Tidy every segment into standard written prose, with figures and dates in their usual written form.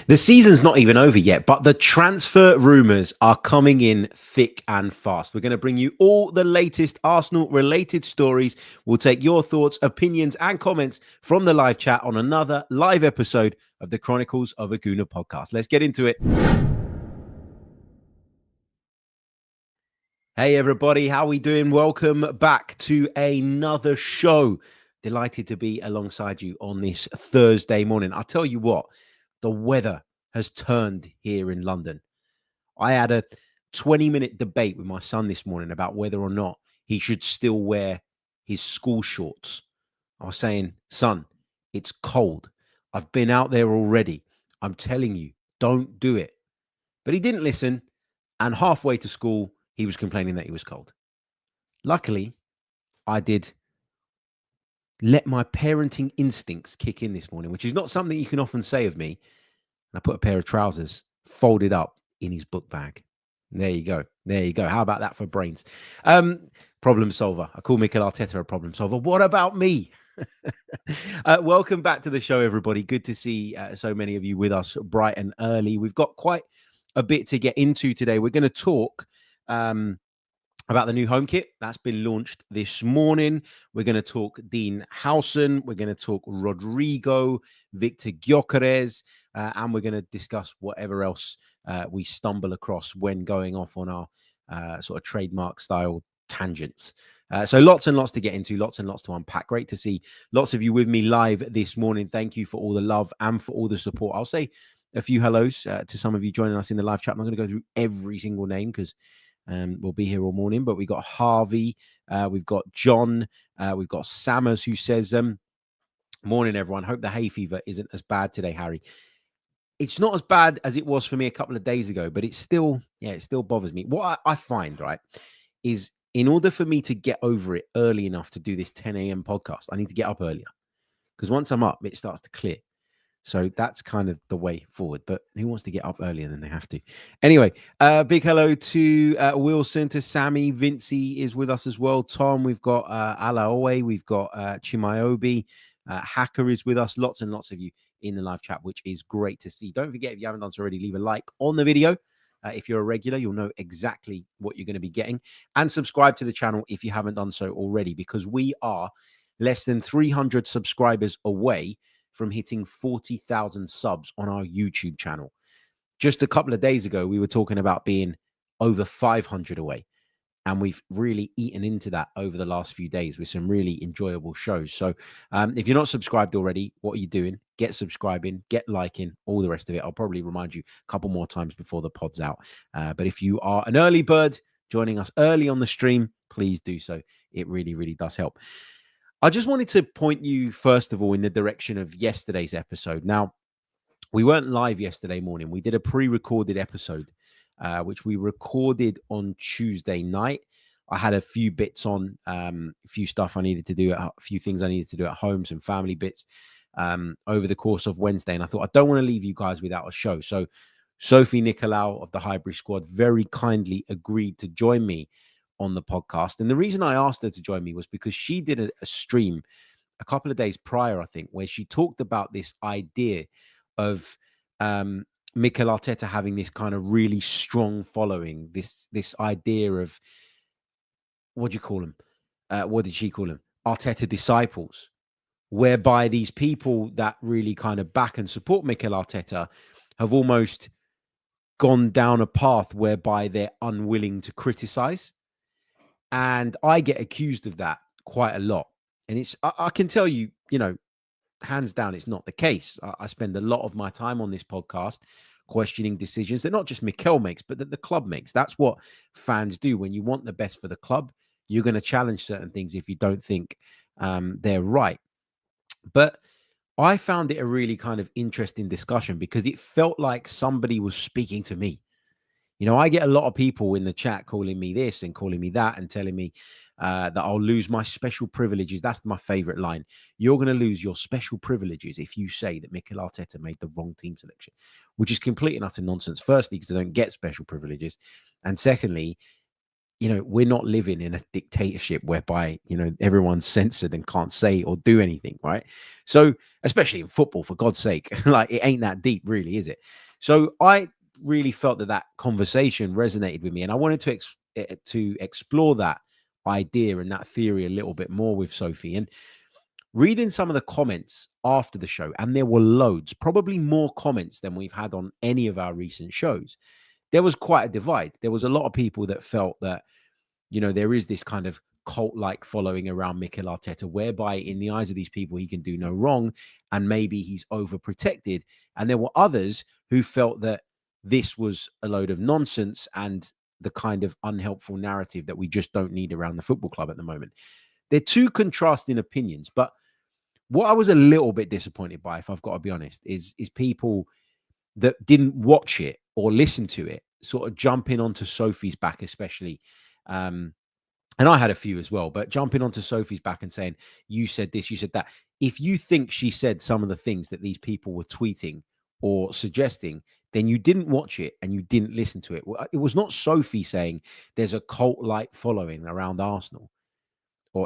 The season's not even over yet, but the transfer rumours are coming in thick and fast. We're going to bring you all the latest Arsenal-related stories. We'll take your thoughts, opinions, and comments from the live chat on another live episode of the Chronicles of a Gooner podcast. Let's get into it. Hey, everybody. How are we doing? Welcome back to another show. Delighted to be alongside you on this Thursday morning. I'll tell you what, the weather has turned here in London. I had a 20-minute debate with my son this morning about whether or not he should still wear his school shorts. I was saying, son, it's cold. I've been out there already. I'm telling you, don't do it. But he didn't listen. And halfway to school, he was complaining that he was cold. Luckily, I did let my parenting instincts kick in this morning, which is not something you can often say of me. And I put a pair of trousers folded up in his book bag. There you go. There you go. How about that for brains? Problem solver. I call Mikel Arteta a problem solver. What about me? Welcome back to the show, everybody. Good to see so many of you with us bright and early. We've got quite a bit to get into today. We're going to talk about the new home kit that's been launched this morning. We're going to talk Dean Huijsen. We're going to talk Rodrygo, Viktor Gyökeres, and we're going to discuss whatever else we stumble across when going off on our sort of trademark style tangents. So lots and lots to get into, lots and lots to unpack. Great to see lots of you with me live this morning. Thank you for all the love and for all the support. I'll say a few hellos to some of you joining us in the live chat. I'm not going to go through every single name because we'll be here all morning, but we've got Harvey, we've got John, we've got Sammers who says, morning, everyone. Hope the hay fever isn't as bad today, Harry. It's not as bad as it was for me a couple of days ago, but it still bothers me. What I find, right, is in order for me to get over it early enough to do this 10 a.m. podcast, I need to get up earlier because once I'm up, it starts to clear. So that's kind of the way forward. But who wants to get up earlier than they have to? Anyway, big hello to Wilson, to Sammy. Vincey is with us as well. Tom, we've got Alaowe, we've got Chimaobi. Hacker is with us. Lots and lots of you in the live chat, which is great to see. Don't forget, if you haven't done so already, leave a like on the video. If you're a regular, you'll know exactly what you're going to be getting. And subscribe to the channel if you haven't done so already, because we are less than 300 subscribers away from hitting 40,000 subs on our YouTube channel. Just a couple of days ago, we were talking about being over 500 away. And we've really eaten into that over the last few days with some really enjoyable shows. So if you're not subscribed already, what are you doing? Get subscribing, get liking, all the rest of it. I'll probably remind you a couple more times before the pod's out. But if you are an early bird joining us early on the stream, please do so. It really, really does help. I just wanted to point you, first of all, in the direction of yesterday's episode. Now, we weren't live yesterday morning. We did a pre-recorded episode, which we recorded on Tuesday night. I had a few bits on, a few stuff I needed to do, a few things I needed to do at home, some family bits over the course of Wednesday. And I thought, I don't want to leave you guys without a show. So Sophie Nicolau of the Highbury squad very kindly agreed to join me on the podcast. And the reason I asked her to join me was because she did a stream a couple of days prior, I think, where she talked about this idea of Mikel Arteta having this kind of really strong following, this idea of, what do you call them? What did she call them? Arteta disciples, whereby these people that really kind of back and support Mikel Arteta have almost gone down a path whereby they're unwilling to criticize. And I get accused of that quite a lot. And I can tell you, hands down, it's not the case. I spend a lot of my time on this podcast questioning decisions that not just Mikel makes, but that the club makes. That's what fans do. When you want the best for the club, you're going to challenge certain things if you don't think they're right. But I found it a really kind of interesting discussion because it felt like somebody was speaking to me. I get a lot of people in the chat calling me this and calling me that and telling me that I'll lose my special privileges. That's my favorite line. You're going to lose your special privileges if you say that Mikel Arteta made the wrong team selection, which is complete and utter nonsense. Firstly, because they don't get special privileges. And secondly, we're not living in a dictatorship whereby, everyone's censored and can't say or do anything, right? So, especially in football, for God's sake, like it ain't that deep, really, is it? So, I really felt that conversation resonated with me, and I wanted to explore that idea and that theory a little bit more with Sophie. And reading some of the comments after the show, and there were loads, probably more comments than we've had on any of our recent shows. There was quite a divide. There was a lot of people that felt that, there is this kind of cult-like following around Mikel Arteta, whereby in the eyes of these people, he can do no wrong, and maybe he's overprotected. And there were others who felt that this was a load of nonsense and the kind of unhelpful narrative that we just don't need around the football club at the moment. They're two contrasting opinions, but what I was a little bit disappointed by, if I've got to be honest, is people that didn't watch it or listen to it sort of jumping onto Sophie's back, especially. And I had a few as well, but jumping onto Sophie's back and saying, you said this, you said that. If you think she said some of the things that these people were tweeting or suggesting, then you didn't watch it and you didn't listen to it. It was not Sophie saying there's a cult-like following around Arsenal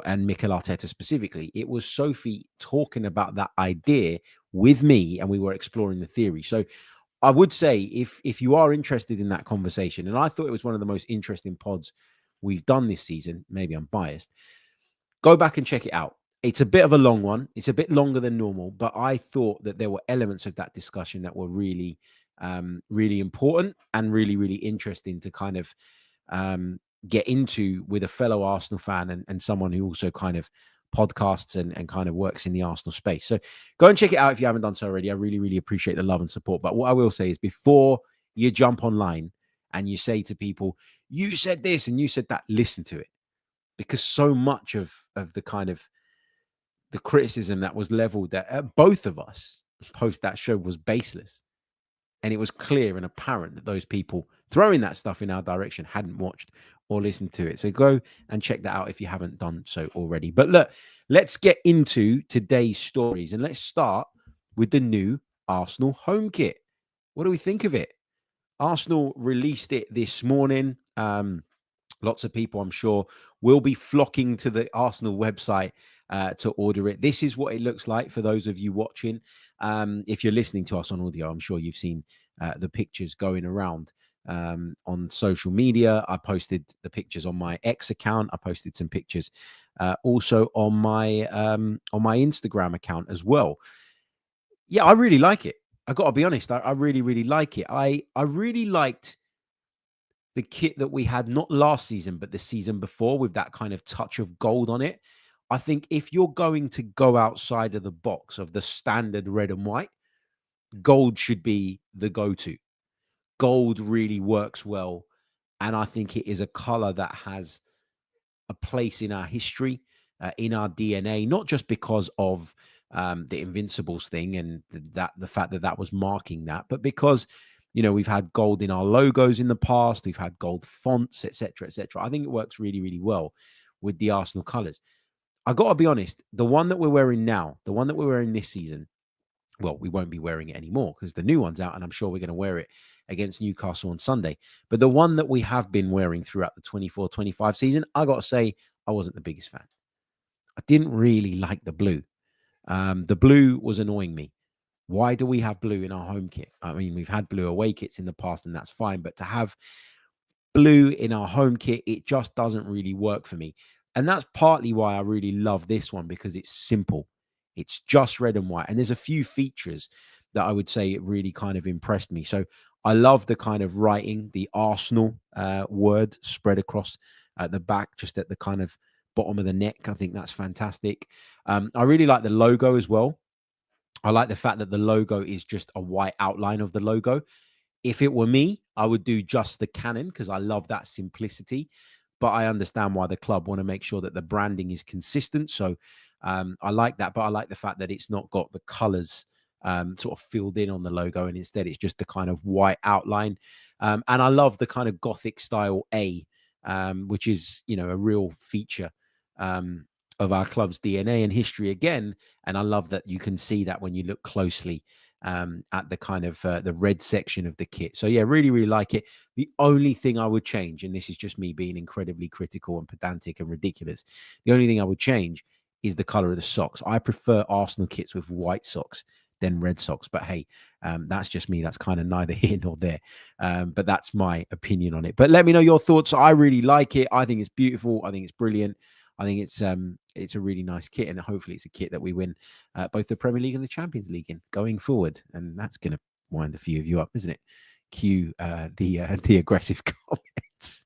and Mikel Arteta specifically. It was Sophie talking about that idea with me, and we were exploring the theory. So I would say if you are interested in that conversation, and I thought it was one of the most interesting pods we've done this season, maybe I'm biased, go back and check it out. It's a bit of a long one. It's a bit longer than normal, but I thought that there were elements of that discussion that were really, really important and really, really interesting to kind of get into with a fellow Arsenal fan and someone who also kind of podcasts and kind of works in the Arsenal space. So go and check it out if you haven't done so already. I really, really appreciate the love and support. But what I will say is, before you jump online and you say to people, you said this and you said that, listen to it. Because so much of the kind of the criticism that was leveled at both of us post that show was baseless. And it was clear and apparent that those people throwing that stuff in our direction hadn't watched or listened to it. So go and check that out if you haven't done so already. But look, let's get into today's stories. And let's start with the new Arsenal home kit. What do we think of it? Arsenal released it this morning. Lots of people, I'm sure, will be flocking to the Arsenal website to order it. This is what it looks like for those of you watching. If you're listening to us on audio, I'm sure you've seen the pictures going around on social media. I posted the pictures on my X account. I posted some pictures also on my Instagram account as well. Yeah, I really like it. I got to be honest. I really, really like it. I really liked the kit that we had, not last season, but the season before, with that kind of touch of gold on it. I think if you're going to go outside of the box of the standard red and white, gold should be the go-to. Gold really works well. And I think it is a color that has a place in our history, in our DNA, not just because of the Invincibles thing and the fact that was marking that, but because we've had gold in our logos in the past, we've had gold fonts, etc., etc. I think it works really, really well with the Arsenal colors. I got to be honest, the one that we're wearing now, the one that we're wearing this season, well, we won't be wearing it anymore because the new one's out, and I'm sure we're going to wear it against Newcastle on Sunday. But the one that we have been wearing throughout the 24-25 season, I got to say, I wasn't the biggest fan. I didn't really like the blue. The blue was annoying me. Why do we have blue in our home kit? I mean, we've had blue away kits in the past, and that's fine. But to have blue in our home kit, it just doesn't really work for me. And that's partly why I really love this one, because it's simple. It's just red and white. And there's a few features that I would say it really kind of impressed me. So I love the kind of writing, the Arsenal word spread across at the back, just at the kind of bottom of the neck. I think that's fantastic. I really like the logo as well. I like the fact that the logo is just a white outline of the logo. If it were me, I would do just the cannon because I love that simplicity. But I understand why the club want to make sure that the branding is consistent. So I like that. But I like the fact that it's not got the colors sort of filled in on the logo, and instead it's just the kind of white outline. And I love the kind of Gothic style A, which is, a real feature of our club's DNA and history again. And I love that you can see that when you look closely at the kind of the red section of the kit. So yeah, really, really like it. The only thing I would change, and this is just me being incredibly critical and pedantic and ridiculous, the only thing I would change is the color of the socks. I prefer Arsenal kits with white socks than red socks. But hey, that's just me. That's kind of neither here nor there. But that's my opinion on it. But let me know your thoughts. I really like it. I think it's beautiful. I think it's brilliant. I think it's a really nice kit, and hopefully it's a kit that we win both the Premier League and the Champions League in going forward. And that's going to wind a few of you up, isn't it? Cue the aggressive comments.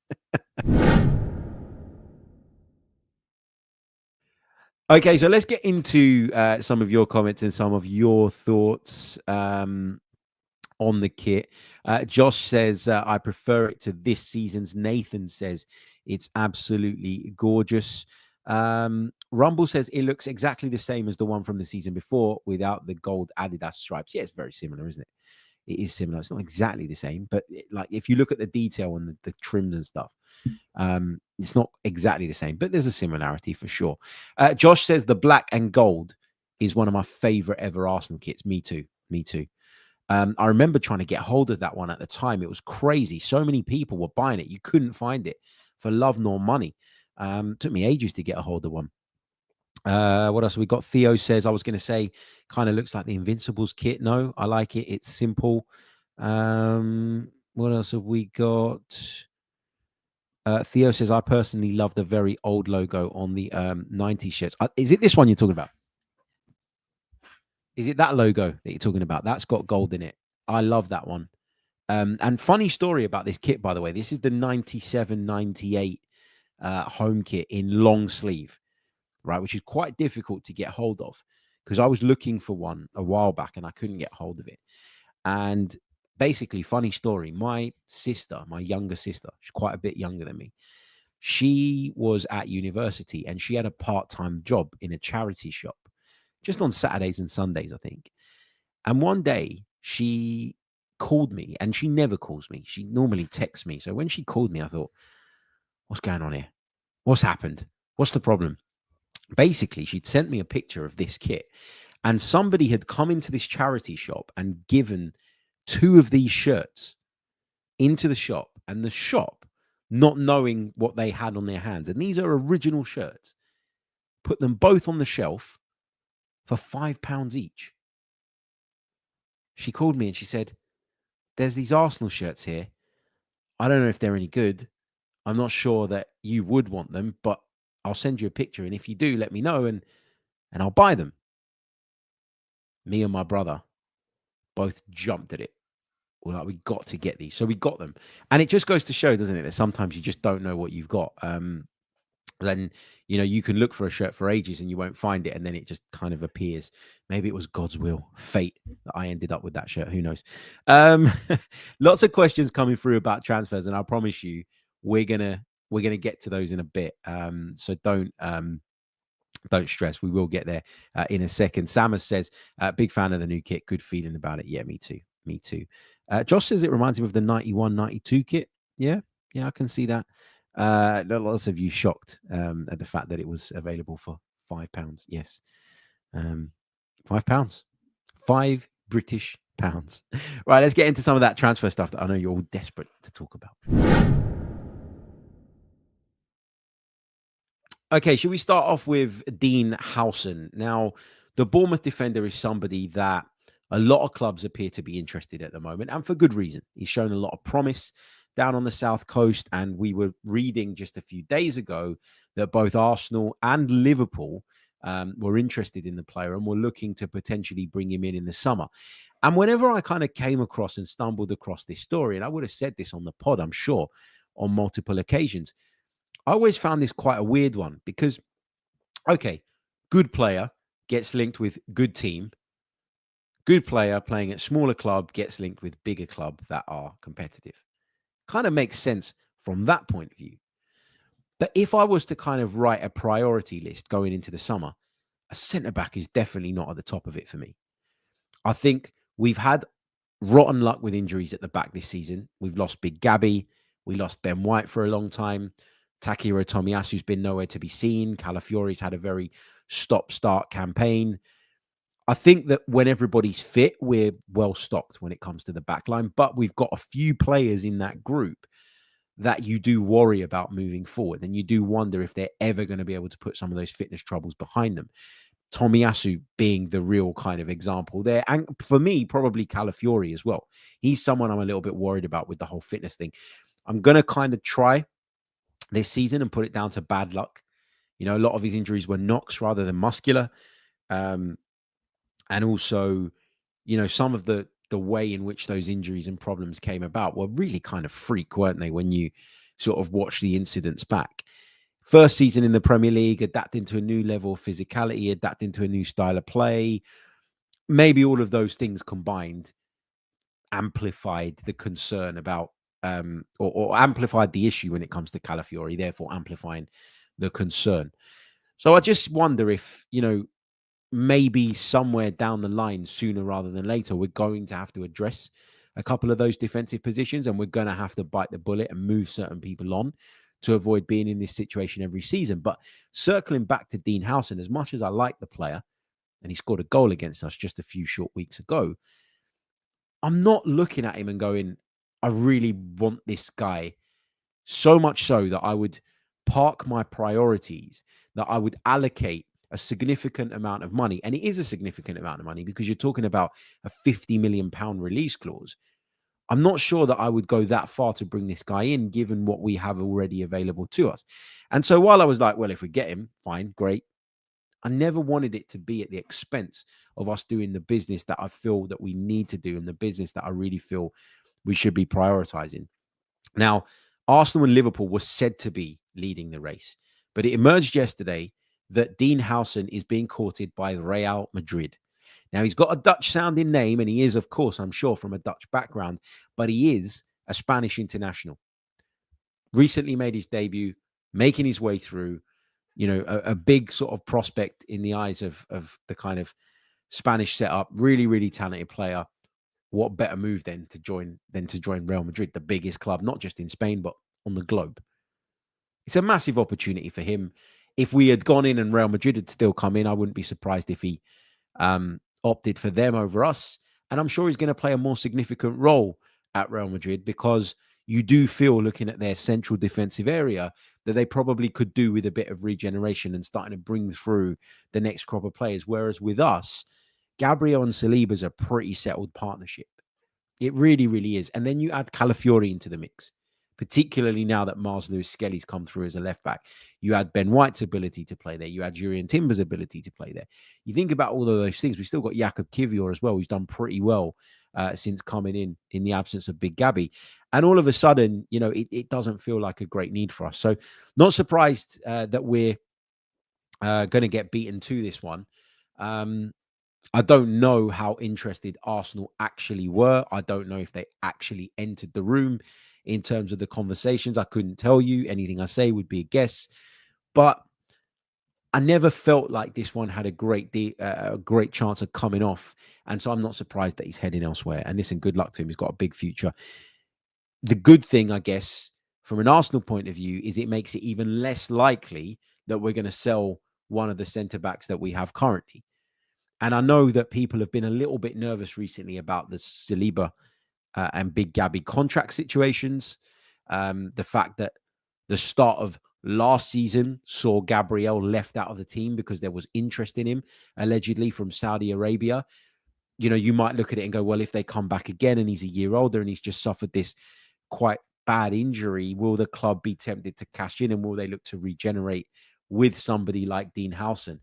Okay, so let's get into some of your comments and some of your thoughts on the kit. Josh says, I prefer it to this season's. Nathan says, it's absolutely gorgeous. Rumble says, it looks exactly the same as the one from the season before without the gold Adidas stripes. Yeah, it's very similar, isn't it? It is similar. It's not exactly the same, but like if you look at the detail and the trims and stuff, it's not exactly the same, but there's a similarity for sure. Josh says the black and gold is one of my favorite ever Arsenal kits. Me too. Me too. I remember trying to get hold of that one at the time. It was crazy. So many people were buying it. You couldn't find it for love nor money. Took me ages to get a hold of one. What else have we got? Theo says, I was going to say, kind of looks like the Invincibles kit. No, I like it. It's simple. What else have we got? Theo says, I personally love the very old logo on the 90 shirts. Is it this one you're talking about? Is it that logo that you're talking about? That's got gold in it. I love that one. And funny story about this kit, by the way. This is the 97-98 home kit in long sleeve, right? Which is quite difficult to get hold of because I was looking for one a while back and I couldn't get hold of it. And basically, funny story, my sister, my younger sister, she's quite a bit younger than me. She was at university and she had a part-time job in a charity shop just on Saturdays and Sundays, I think. And one day she called me, and she never calls me. She normally texts me. So when she called me, I thought, what's going on here? What's happened? What's the problem? Basically, she'd sent me a picture of this kit, and somebody had come into this charity shop and given 2 of these shirts into the shop, and the shop, not knowing what they had on their hands, and these are original shirts, put them both on the shelf for £5 each. She called me and she said, there's these Arsenal shirts here. I don't know if they're any good. I'm not sure that you would want them, but I'll send you a picture. And if you do, let me know and I'll buy them. Me and my brother both jumped at it. We're like, we got to get these. So we got them. And it just goes to show, doesn't it, that sometimes you just don't know what you've got. Then, you can look for a shirt for ages and you won't find it. And then it just kind of appears. Maybe it was God's will, fate, that I ended up with that shirt. Who knows? Lots of questions coming through about transfers. And I promise you, we're gonna get to those in a bit. So don't stress. We will get there in a second. Samus says, big fan of the new kit. Good feeling about it. Yeah, me too. Me too. Josh says it reminds him of the 91-92 kit. Yeah, I can see that. Lots of you shocked at the fact that it was available for £5. Yes. £5. £5 British pounds. Right, let's get into some of that transfer stuff that I know you're all desperate to talk about. Okay, should we start off with Dean Huijsen? Now, the Bournemouth defender is somebody that a lot of clubs appear to be interested at the moment, and for good reason. He's shown a lot of promise down on the South Coast, and we were reading just a few days ago that both Arsenal and Liverpool were interested in the player and were looking to potentially bring him in the summer. And whenever I kind of came across and stumbled across this story, and I would have said this on the pod, I'm sure, on multiple occasions, I always found this quite a weird one because, okay, good player gets linked with good team. Good player playing at smaller club gets linked with bigger club that are competitive. Kind of makes sense from that point of view. But if I was to kind of write a priority list going into the summer, a centre-back is definitely not at the top of it for me. I think we've had rotten luck with injuries at the back this season. We've lost Big Gabby. We lost Ben White for a long time. Takehiro Tomiyasu's been nowhere to be seen. Calafiori's had a very stop-start campaign. I think that when everybody's fit, we're well stocked when it comes to the back line, but we've got a few players in that group that you do worry about moving forward. And you do wonder if they're ever going to be able to put some of those fitness troubles behind them. Tomiyasu being the real kind of example there. And for me, probably Calafiori as well. He's someone I'm a little bit worried about with the whole fitness thing. I'm going to kind of try this season and put it down to bad luck. You know, a lot of his injuries were knocks rather than muscular. And also, you know, some of the way in which those injuries and problems came about were really kind of freak, weren't they, when you sort of watch the incidents back. First season in the Premier League, adapting to a new level of physicality, adapting to a new style of play. Maybe all of those things combined amplified the concern about, or amplified the issue when it comes to Calafiori, therefore amplifying the concern. So I just wonder if, you know, maybe somewhere down the line, sooner rather than later, we're going to have to address a couple of those defensive positions, and we're going to have to bite the bullet and move certain people on to avoid being in this situation every season. But circling back to Dean Huijsen, as much as I like the player, and he scored a goal against us just a few short weeks ago, I'm not looking at him and going, I really want this guy, so much so that I would park my priorities, that I would allocate a significant amount of money. And it is a significant amount of money because you're talking about a £50 million release clause. I'm not sure that I would go that far to bring this guy in, given what we have already available to us. And so while I was like, well, if we get him, fine, great, I never wanted it to be at the expense of us doing the business that I feel that we need to do and the business that I really feel we should be prioritizing. Now, Arsenal and Liverpool were said to be leading the race, but it emerged yesterday that Dean Huijsen is being courted by Real Madrid. Now, he's got a Dutch-sounding name, and he is, of course, I'm sure, from a Dutch background, but he is a Spanish international. Recently made his debut, making his way through, you know, a big sort of prospect in the eyes of the kind of Spanish setup. Really, really talented player. What better move then to join Real Madrid, the biggest club, not just in Spain, but on the globe. It's a massive opportunity for him. If we had gone in and Real Madrid had still come in, I wouldn't be surprised if he opted for them over us. And I'm sure he's going to play a more significant role at Real Madrid, because you do feel, looking at their central defensive area, that they probably could do with a bit of regeneration and starting to bring through the next crop of players. Whereas with us, Gabriel and Saliba is a pretty settled partnership. It really, really is. And then you add Calafiori into the mix, particularly now that Mars Lewis Skelly's come through as a left back. You add Ben White's ability to play there. You add Jurriën Timber's ability to play there. You think about all of those things. We still got Jakub Kiwior as well, who's done pretty well since coming in the absence of Big Gabby. And all of a sudden, you know, it doesn't feel like a great need for us. So not surprised that we're going to get beaten to this one. I don't know how interested Arsenal actually were. I don't know if they actually entered the room in terms of the conversations. I couldn't tell you. Anything I say would be a guess. But I never felt like this one had a great chance of coming off. And so I'm not surprised that he's heading elsewhere. And listen, good luck to him. He's got a big future. The good thing, I guess, from an Arsenal point of view, is it makes it even less likely that we're going to sell one of the centre-backs that we have currently. And I know that people have been a little bit nervous recently about the Saliba and Big Gabby contract situations. The fact that the start of last season saw Gabriel left out of the team because there was interest in him, allegedly from Saudi Arabia. You know, you might look at it and go, well, if they come back again and he's a year older and he's just suffered this quite bad injury, will the club be tempted to cash in, and will they look to regenerate with somebody like Dean Huijsen?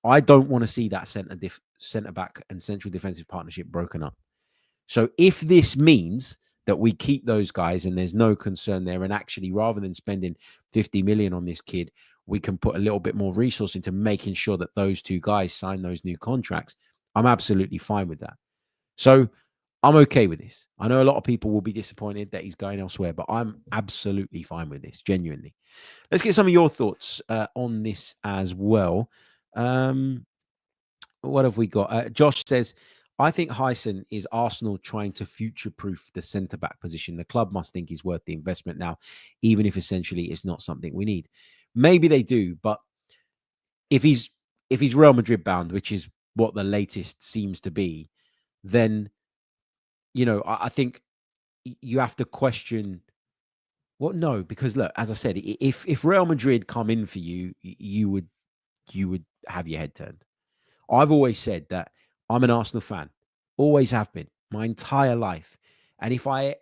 I don't want to see that centre-back and central defensive partnership broken up. So if this means that we keep those guys and there's no concern there, and actually rather than spending 50 million on this kid, we can put a little bit more resource into making sure that those two guys sign those new contracts, I'm absolutely fine with that. So I'm okay with this. I know a lot of people will be disappointed that he's going elsewhere, but I'm absolutely fine with this, genuinely. Let's get some of your thoughts on this as well. What have we got? Josh says, I think Huijsen is Arsenal trying to future-proof the centre-back position. The club must think he's worth the investment now, even if essentially it's not something we need. Maybe they do, but if he's Real Madrid bound, which is what the latest seems to be, then, I think you have to question. Well, no, because look, as I said, if Real Madrid come in for you, you would have your head turned. I've always said that I'm an Arsenal fan, always have been my entire life, and if I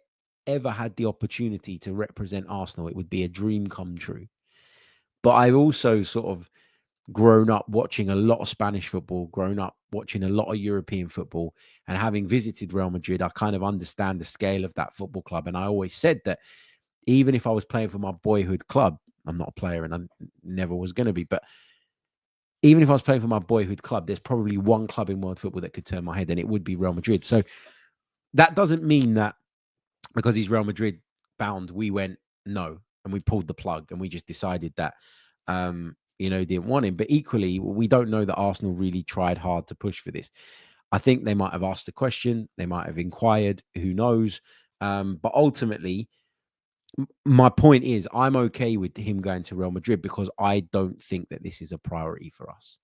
ever had the opportunity to represent Arsenal, it would be a dream come true. But I've also sort of grown up watching a lot of Spanish football, grown up watching a lot of European football, and having visited Real Madrid, I kind of understand the scale of that football club. And I always said that even if I was playing for my boyhood club, I'm not a player and I never was going to be, but even if I was playing for my boyhood club, there's probably one club in world football that could turn my head, and it would be Real Madrid. So that doesn't mean that because he's Real Madrid bound, we went no and we pulled the plug and we just decided that didn't want him. But equally, we don't know that Arsenal really tried hard to push for this. I think they might have asked the question, they might have inquired, who knows? But ultimately, my point is, I'm okay with him going to Real Madrid because I don't think that this is a priority for us.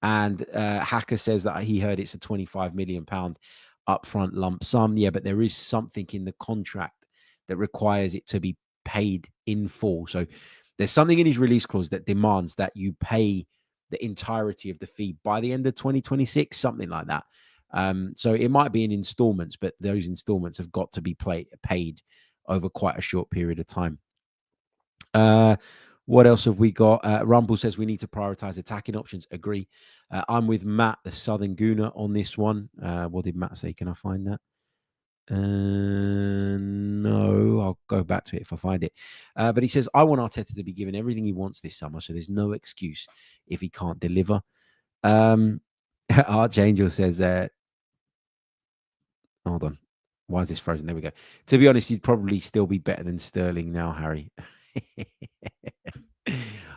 And Hacker says that he heard it's a £25 million upfront lump sum. Yeah, but there is something in the contract that requires it to be paid in full. So there's something in his release clause that demands that you pay the entirety of the fee by the end of 2026, something like that. So it might be in installments, but those installments have got to be paid over quite a short period of time. What else have we got? Rumble says we need to prioritize attacking options. Agree. I'm with Matt, the Southern Gooner, on this one. What did Matt say? Can I find that? No, I'll go back to it if I find it. But he says, I want Arteta to be given everything he wants this summer, so there's no excuse if he can't deliver. Archangel says, hold on. Why is this frozen? There we go. To be honest, you'd probably still be better than Sterling now, Harry.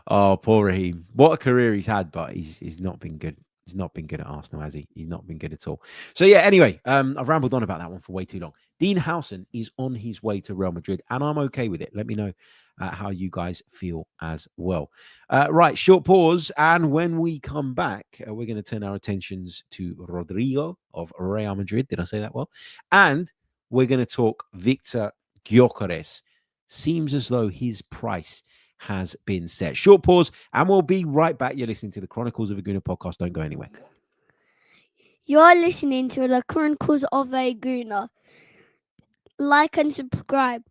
Oh, poor Raheem. What a career he's had, but he's not been good. He's not been good at Arsenal, has he? He's not been good at all. So yeah, anyway, I've rambled on about that one for way too long. Dean Huijsen is on his way to Real Madrid, and I'm okay with it. Let me know how you guys feel as well. Right, short pause, and when we come back, we're going to turn our attentions to Rodrygo of Real Madrid. Did I say that well? And we're going to talk Viktor Gyökeres. Seems as though his price has been set. Short pause, and we'll be right back. You're listening to the Chronicles of a Gooner podcast. Don't go anywhere. You're listening to the Chronicles of a Gooner. Like and subscribe.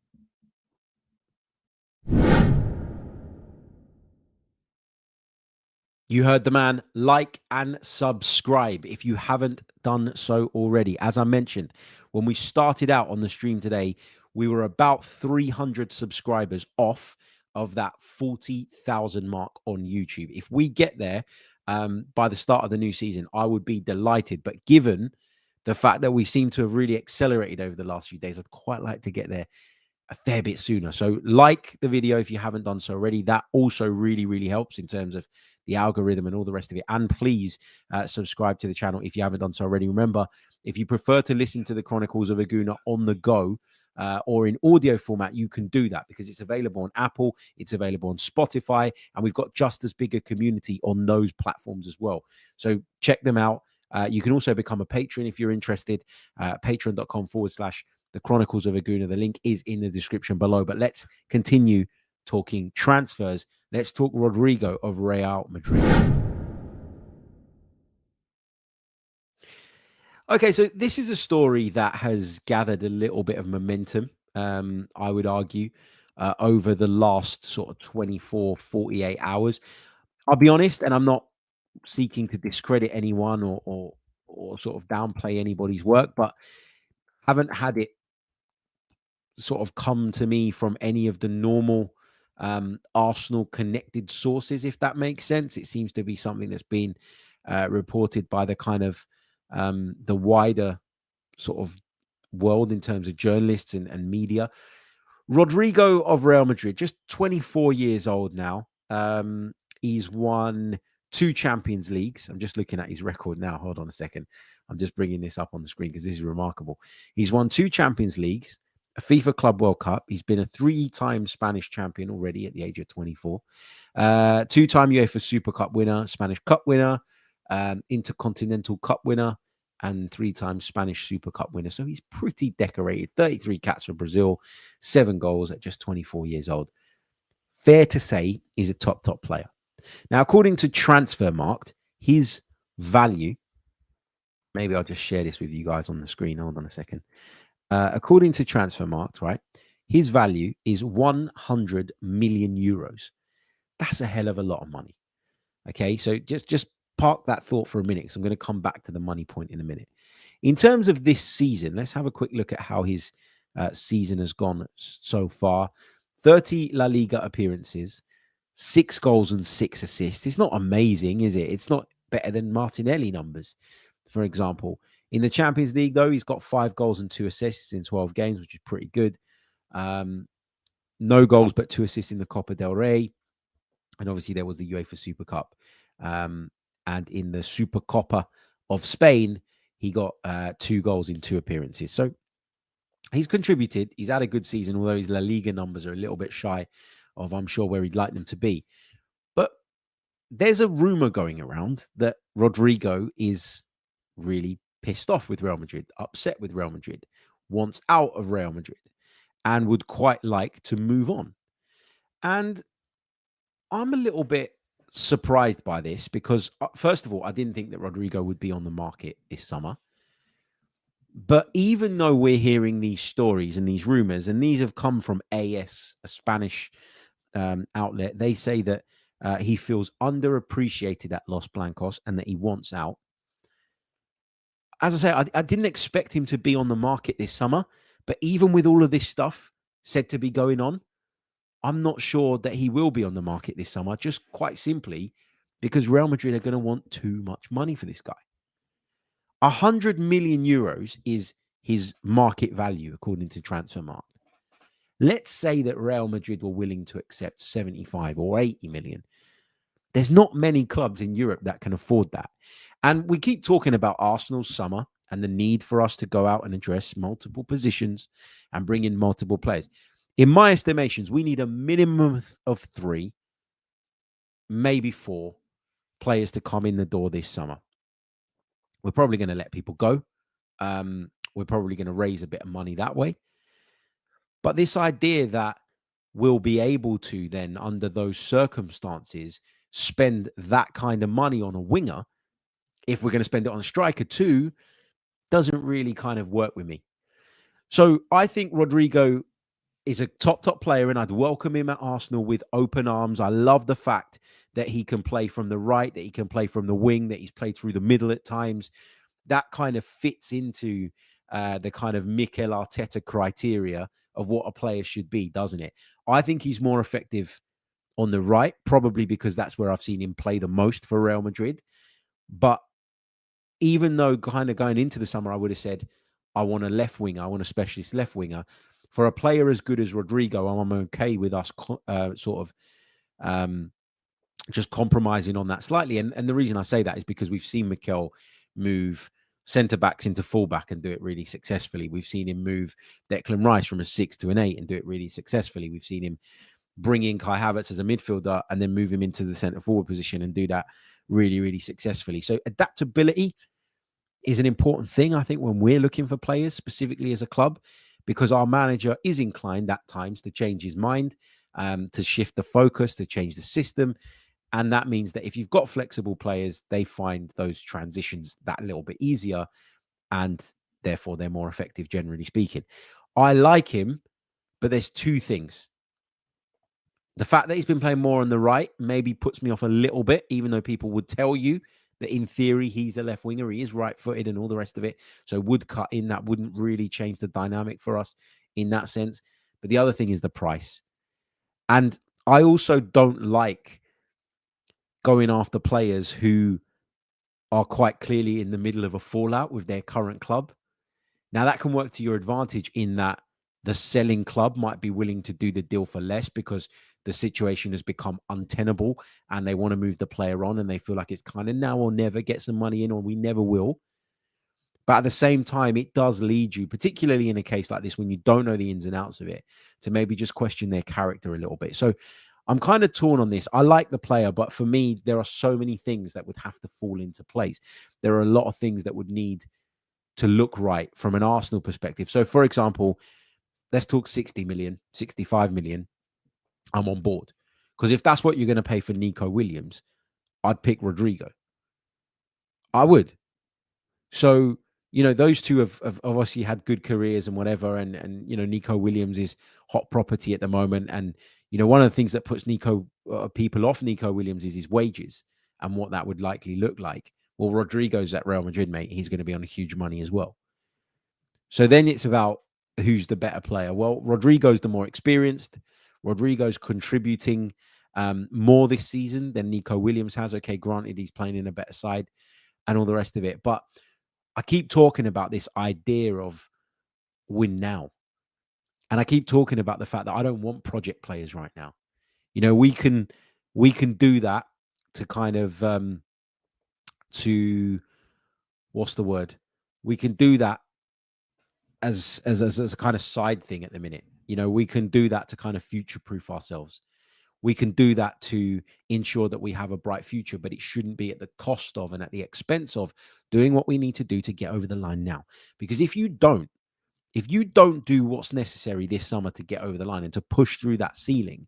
You heard the man. Like and subscribe if you haven't done so already. As I mentioned, when we started out on the stream today, we were about 300 subscribers off of that 40,000 mark on YouTube. If we get there by the start of the new season, I would be delighted. But given the fact that we seem to have really accelerated over the last few days, I'd quite like to get there a fair bit sooner. So like the video if you haven't done so already. That also really, really helps in terms of the algorithm and all the rest of it. And please subscribe to the channel if you haven't done so already. Remember, if you prefer to listen to the Chronicles of a Gooner on the go or in audio format, you can do that because it's available on Apple, it's available on Spotify, and we've got just as big a community on those platforms as well. So check them out. You can also become a patron if you're interested. Patreon.com/The Chronicles of a Gooner. The link is in the description below. But let's continue talking transfers. Let's talk Rodrygo of Real Madrid. Okay, so this is a story that has gathered a little bit of momentum, I would argue, over the last sort of 24, 48 hours. I'll be honest, and I'm not seeking to discredit anyone or sort of downplay anybody's work, but haven't had it sort of come to me from any of the normal Arsenal connected sources, if that makes sense. It seems to be something that's been reported by the kind of the wider sort of world in terms of journalists and media. Rodrygo of Real Madrid, just 24 years old now. He's won 2 Champions Leagues. I'm just looking at his record now. Hold on a second. I'm just bringing this up on the screen because this is remarkable. He's won 2 Champions Leagues, a FIFA Club World Cup. He's been a 3-time Spanish champion already at the age of 24. 2-time UEFA Super Cup winner, Spanish Cup winner, Intercontinental Cup winner, and 3-time Spanish Super Cup winner. So he's pretty decorated. 33 caps for Brazil, 7 goals at just 24 years old. Fair to say he's a top player. Now, according to Transfermarkt, his value, maybe I'll just share this with you guys on the screen. Hold on a second. According to Transfermarkt, right, his value is 100 million euros. That's a hell of a lot of money. Okay, so just park that thought for a minute, because I'm going to come back to the money point in a minute. In terms of this season, let's have a quick look at how his season has gone so far. 30 La Liga appearances, 6 goals and 6 assists. It's not amazing, is it? It's not better than Martinelli numbers, for example. In the Champions League, though, he's got 5 goals and 2 assists in 12 games, which is pretty good. No goals, but 2 assists in the Copa del Rey. And obviously, there was the UEFA Super Cup. And in the Super Copa of Spain, he got 2 goals in 2 appearances. So he's contributed. He's had a good season, although his La Liga numbers are a little bit shy of, I'm sure, where he'd like them to be. But there's a rumor going around that Rodrygo is really pissed off with Real Madrid, upset with Real Madrid, wants out of Real Madrid, and would quite like to move on. And I'm a little bit surprised by this because, first of all, I didn't think that Rodrygo would be on the market this summer. But even though we're hearing these stories and these rumors, and these have come from AS, a Spanish outlet, they say that he feels underappreciated at Los Blancos and that he wants out. As I say, I didn't expect him to be on the market this summer, but even with all of this stuff said to be going on, I'm not sure that he will be on the market this summer, just quite simply because Real Madrid are going to want too much money for this guy. 100 million euros is his market value, according to Transfermarkt. Let's say that Real Madrid were willing to accept 75 or 80 million. There's not many clubs in Europe that can afford that. And we keep talking about Arsenal's summer and the need for us to go out and address multiple positions and bring in multiple players. In my estimations, we need a minimum of 3, maybe 4 players to come in the door this summer. We're probably going to let people go. We're probably going to raise a bit of money that way. But this idea that we'll be able to then, under those circumstances, spend that kind of money on a winger, if we're going to spend it on a striker too, doesn't really kind of work with me. So I think Rodrygo is a top player, and I'd welcome him at Arsenal with open arms. I love the fact that he can play from the right, that he can play from the wing, that he's played through the middle at times. That kind of fits into the kind of Mikel Arteta criteria of what a player should be, doesn't it? I think he's more effective on the right, probably because that's where I've seen him play the most for Real Madrid. But even though kind of going into the summer, I would have said, I want a left winger, I want a specialist left winger. For a player as good as Rodrygo, I'm okay with us just compromising on that slightly. And the reason I say that is because we've seen Mikel move centre-backs into full-back and do it really successfully. We've seen him move Declan Rice from a 6 to an 8 and do it really successfully. We've seen him bring in Kai Havertz as a midfielder and then move him into the centre-forward position and do that really, really successfully. So adaptability is an important thing, I think, when we're looking for players, specifically as a club, because our manager is inclined at times to change his mind, to shift the focus, to change the system. And that means that if you've got flexible players, they find those transitions that little bit easier, and therefore they're more effective, generally speaking. I like him, but there's 2 things. The fact that he's been playing more on the right maybe puts me off a little bit, even though people would tell you that in theory he's a left winger, he is right-footed and all the rest of it. So would cut in, that wouldn't really change the dynamic for us in that sense. But the other thing is the price. And I also don't like going after players who are quite clearly in the middle of a fallout with their current club. Now, that can work to your advantage in that the selling club might be willing to do the deal for less because the situation has become untenable and they want to move the player on and they feel like it's kind of now or never, get some money in or we never will. But at the same time, it does lead you, particularly in a case like this, when you don't know the ins and outs of it, to maybe just question their character a little bit. So I'm kind of torn on this. I like the player, but for me, there are so many things that would have to fall into place. There are a lot of things that would need to look right from an Arsenal perspective. So, for example, let's talk 60 million, 65 million. I'm on board. Because if that's what you're going to pay for Nico Williams, I'd pick Rodrygo. I would. So, those two have obviously had good careers and whatever. And Nico Williams is hot property at the moment. And, one of the things that puts people off Nico Williams is his wages and what that would likely look like. Well, Rodrygo's at Real Madrid, mate. He's going to be on huge money as well. So then it's about who's the better player. Well, Rodrygo's the more experienced. Rodrygo's contributing more this season than Nico Williams has. Okay, granted, he's playing in a better side and all the rest of it. But I keep talking about this idea of win now. And I keep talking about the fact that I don't want project players right now. We can do that to kind of what's the word? We can do that as a kind of side thing at the minute. We can do that to kind of future-proof ourselves. We can do that to ensure that we have a bright future, but it shouldn't be at the cost of and at the expense of doing what we need to do to get over the line now. Because if you don't do what's necessary this summer to get over the line and to push through that ceiling,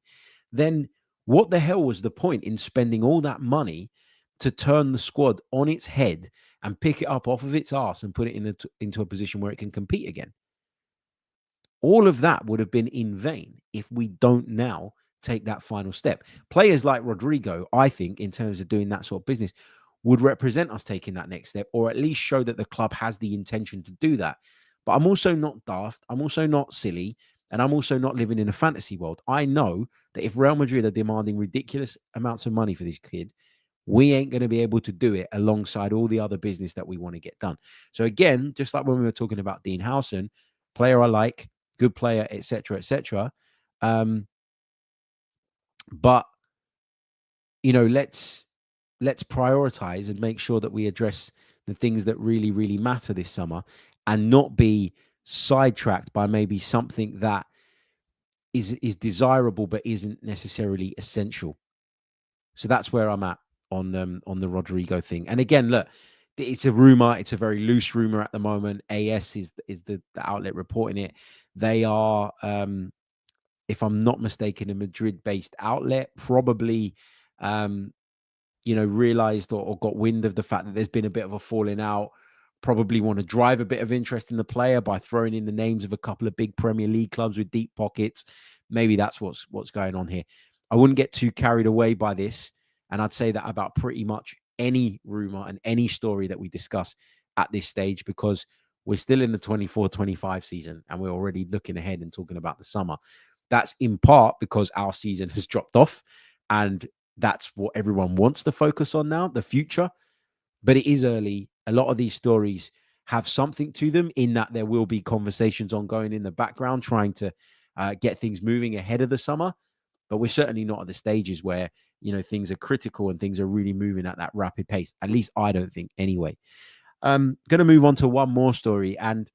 then what the hell was the point in spending all that money to turn the squad on its head and pick it up off of its arse and put it into a position where it can compete again? All of that would have been in vain if we don't now take that final step. Players like Rodrygo, I think, in terms of doing that sort of business, would represent us taking that next step, or at least show that the club has the intention to do that. But I'm also not daft. I'm also not silly. And I'm also not living in a fantasy world. I know that if Real Madrid are demanding ridiculous amounts of money for this kid, we ain't going to be able to do it alongside all the other business that we want to get done. So again, just like when we were talking about Dean Huijsen, player I like, good player, etc., etc. But let's prioritize and make sure that we address the things that really, really matter this summer, and not be sidetracked by maybe something that is desirable but isn't necessarily essential. So that's where I'm at on the Rodrygo thing. And again, look, it's a rumor. It's a very loose rumor at the moment. AS is the outlet reporting it. They are, if I'm not mistaken, a Madrid-based outlet, probably, realized or got wind of the fact that there's been a bit of a falling out. Probably want to drive a bit of interest in the player by throwing in the names of a couple of big Premier League clubs with deep pockets. Maybe that's what's going on here. I wouldn't get too carried away by this. And I'd say that about pretty much any rumor and any story that we discuss at this stage, because we're still in the 24-25 season and we're already looking ahead and talking about the summer. That's in part because our season has dropped off, and that's what everyone wants to focus on now, the future. But it is early. A lot of these stories have something to them, in that there will be conversations ongoing in the background trying to get things moving ahead of the summer. But we're certainly not at the stages where, things are critical and things are really moving at that rapid pace. At least I don't think anyway. Going to move on to one more story. And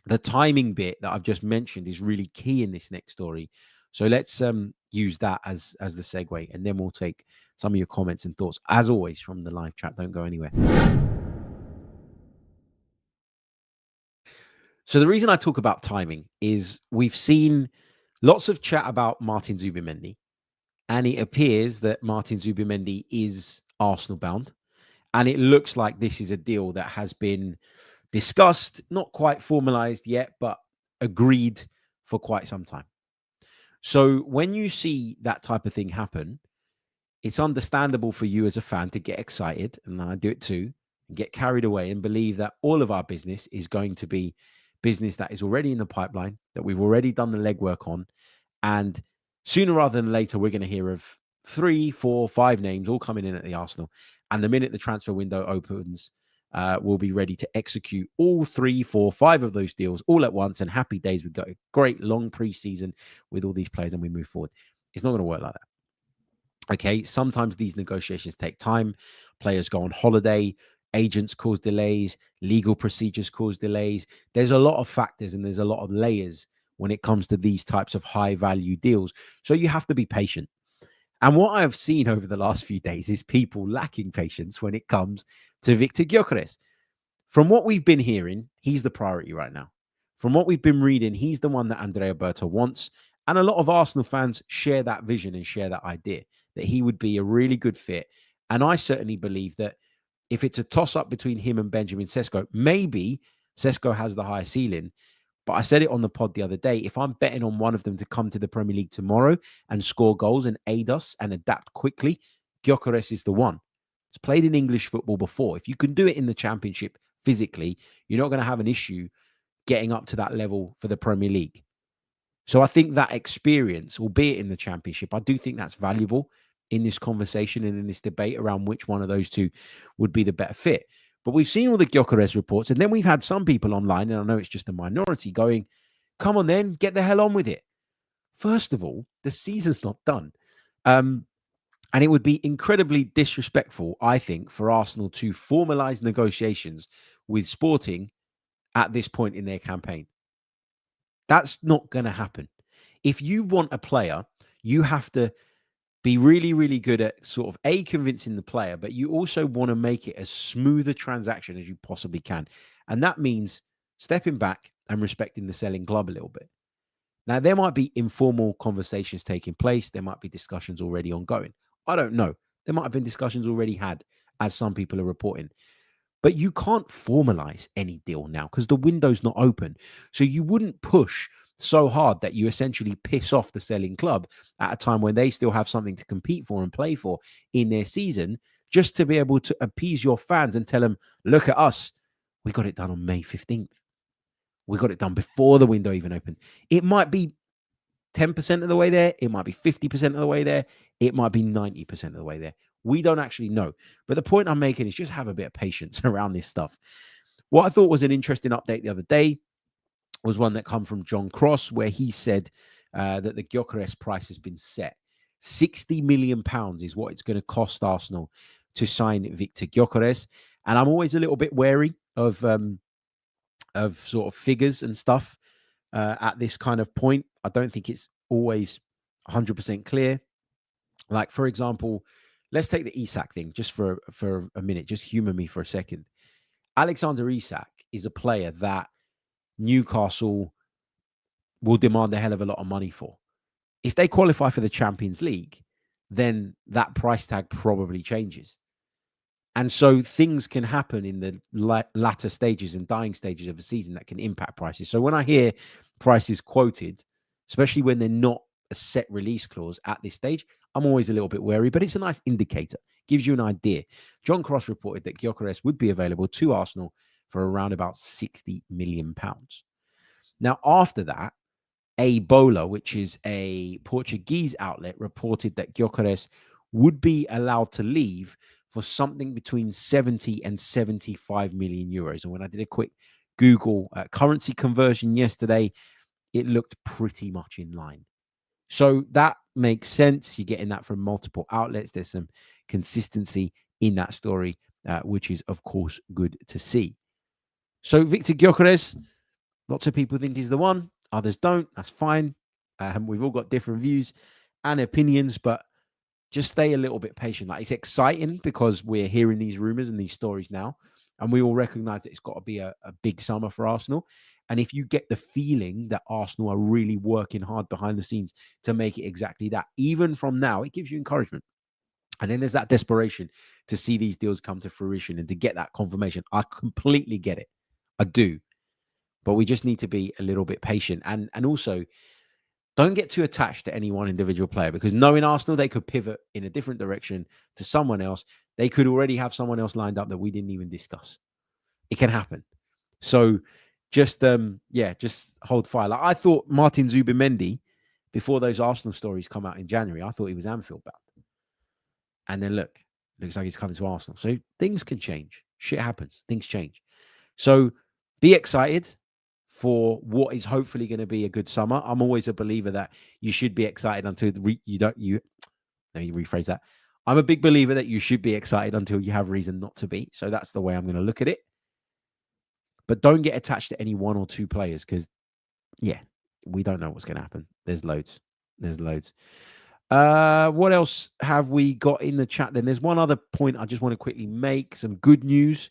the timing bit that I've just mentioned is really key in this next story. So let's use that as the segue, and then we'll take some of your comments and thoughts, as always, from the live chat. Don't go anywhere. So the reason I talk about timing is we've seen lots of chat about Martin Zubimendi, and it appears that Martin Zubimendi is Arsenal bound. And it looks like this is a deal that has been discussed, not quite formalized yet, but agreed for quite some time. So when you see that type of thing happen, it's understandable for you as a fan to get excited, and I do it too, and get carried away and believe that all of our business is going to be business that is already in the pipeline, that we've already done the legwork on. And sooner rather than later, we're going to hear of 3, 4, 5 names all coming in at the Arsenal. And the minute the transfer window opens, we'll be ready to execute all 3, 4, 5 of those deals all at once. And happy days, we've got a great long preseason with all these players and we move forward. It's not going to work like that. Okay, sometimes these negotiations take time. Players go on holiday. Agents cause delays. Legal procedures cause delays. There's a lot of factors and there's a lot of layers when it comes to these types of high value deals. So you have to be patient. And what I have seen over the last few days is people lacking patience when it comes to Viktor Gyökeres. From what we've been hearing, he's the priority right now. From what we've been reading, he's the one that Andrea Berta wants. And a lot of Arsenal fans share that vision and share that idea that he would be a really good fit. And I certainly believe that if it's a toss-up between him and Benjamin Sesko, maybe Sesko has the higher ceiling. But I said it on the pod the other day. If I'm betting on one of them to come to the Premier League tomorrow and score goals and aid us and adapt quickly, Gyökeres is the one. He's played in English football before. If you can do it in the Championship physically, you're not going to have an issue getting up to that level for the Premier League. So I think that experience, albeit in the Championship, I do think that's valuable in this conversation and in this debate around which one of those two would be the better fit. But we've seen all the Gyökeres reports, and then we've had some people online, and I know it's just a minority, going, come on then, get the hell on with it. First of all, the season's not done. And it would be incredibly disrespectful, I think, for Arsenal to formalise negotiations with Sporting at this point in their campaign. That's not going to happen. If you want a player, you have to be really, really good at sort of convincing the player, but you also want to make it as smooth a transaction as you possibly can. And that means stepping back and respecting the selling club a little bit. Now, there might be informal conversations taking place. There might be discussions already ongoing. I don't know. There might have been discussions already had, as some people are reporting. But you can't formalize any deal now because the window's not open. So you wouldn't push so hard that you essentially piss off the selling club at a time when they still have something to compete for and play for in their season, just to be able to appease your fans and tell them, look at us. We got it done on May 15th. We got it done before the window even opened. It might be 10% of the way there. It might be 50% of the way there. It might be 90% of the way there. We don't actually know. But the point I'm making is just have a bit of patience around this stuff. What I thought was an interesting update the other day was one that come from John Cross, where he said that the Gyökeres price has been set. £60 million is what it's going to cost Arsenal to sign Viktor Gyökeres. And I'm always a little bit wary of sort of figures and stuff at this kind of point. I don't think it's always 100% clear. Like, for example, let's take the Isak thing just for a minute. Just humor me for a second. Alexander Isak is a player that Newcastle will demand a hell of a lot of money for. If they qualify for the Champions League, then that price tag probably changes. And so things can happen in the latter stages and dying stages of a season that can impact prices. So when I hear prices quoted, especially when they're not a set release clause at this stage, I'm always a little bit wary, but it's a nice indicator. Gives you an idea. John Cross reported that Gyökeres would be available to Arsenal for around about £60 million. Now, after that, Bola, which is a Portuguese outlet, reported that Gyökeres would be allowed to leave for something between 70 and 75 million euros. And when I did a quick Google currency conversion yesterday, it looked pretty much in line. So that makes sense. You're getting that from multiple outlets. There's some consistency in that story, which is, of course, good to see. So Viktor Gyökeres, lots of people think he's the one. Others don't. That's fine. We've all got different views and opinions, but just stay a little bit patient. Like, it's exciting because we're hearing these rumors and these stories now, and we all recognize that it's got to be a big summer for Arsenal. And if you get the feeling that Arsenal are really working hard behind the scenes to make it exactly that, even from now, it gives you encouragement. And then there's that desperation to see these deals come to fruition and to get that confirmation. I completely get it. I do. But we just need to be a little bit patient. And also, don't get too attached to any one individual player, because knowing Arsenal, they could pivot in a different direction to someone else. They could already have someone else lined up that we didn't even discuss. It can happen. So just hold fire. Like, I thought Martin Zubimendi, before those Arsenal stories come out in January, I thought he was Anfield bound. And then looks like he's coming to Arsenal. So things can change. Shit happens. Things change. So be excited for what is hopefully going to be a good summer. I'm always a believer that you should be excited until let me rephrase that. I'm a big believer that you should be excited until you have reason not to be. So that's the way I'm going to look at it. But don't get attached to any one or two players, because, we don't know what's going to happen. There's loads. What else have we got in the chat then? There's one other point I just want to quickly make. Some good news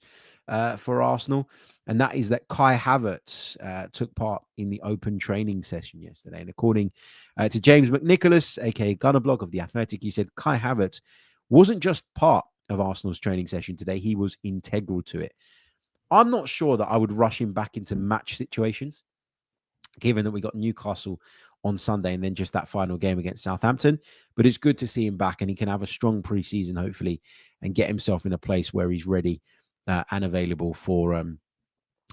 for Arsenal, and that is that Kai Havertz took part in the open training session yesterday. And according to James McNicholas, aka Gunnerblog of The Athletic, he said Kai Havertz wasn't just part of Arsenal's training session today, he was integral to it. I'm not sure that I would rush him back into match situations, given that we got Newcastle on Sunday and then just that final game against Southampton. But it's good to see him back, and he can have a strong preseason, hopefully, and get himself in a place where he's ready and available for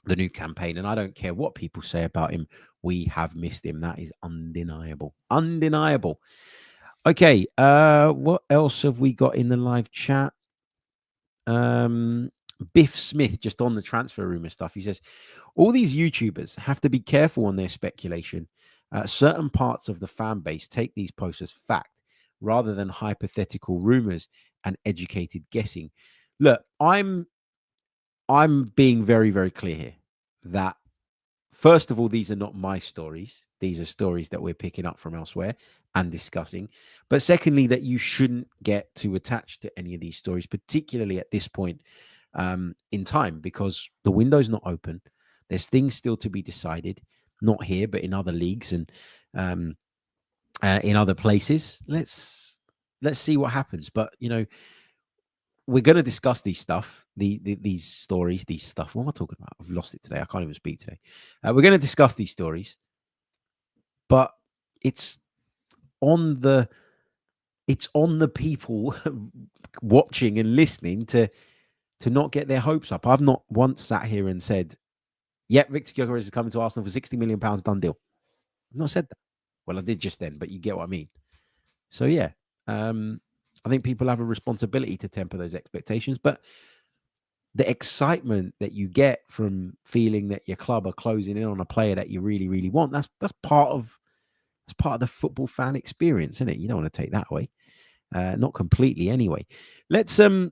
the new campaign. And I don't care what people say about him. We have missed him. That is undeniable. Undeniable. Okay. What else have we got in the live chat? Biff Smith, just on the transfer rumor stuff. He says, all these YouTubers have to be careful on their speculation. Certain parts of the fan base take these posts as fact rather than hypothetical rumors and educated guessing. Look, I'm being very, very clear here that, first of all, these are not my stories. These are stories that we're picking up from elsewhere and discussing. But secondly, that you shouldn't get too attached to any of these stories, particularly at this point in time, because the window's not open. There's things still to be decided, not here, but in other leagues and in other places. Let's see what happens. But, you know, we're going to discuss these stuff, these stories, these stuff. What am I talking about? I've lost it today. I can't even speak today. We're going to discuss these stories, but it's on the people watching and listening to not get their hopes up. I've not once sat here and said, "Yep, Viktor Gyökeres is coming to Arsenal for £60 million, done deal." I've not said that. Well, I did just then, but you get what I mean. So yeah, I think people have a responsibility to temper those expectations, but the excitement that you get from feeling that your club are closing in on a player that you really, really want, that's part of the football fan experience, isn't it? You don't want to take that away. Not completely anyway. Let's have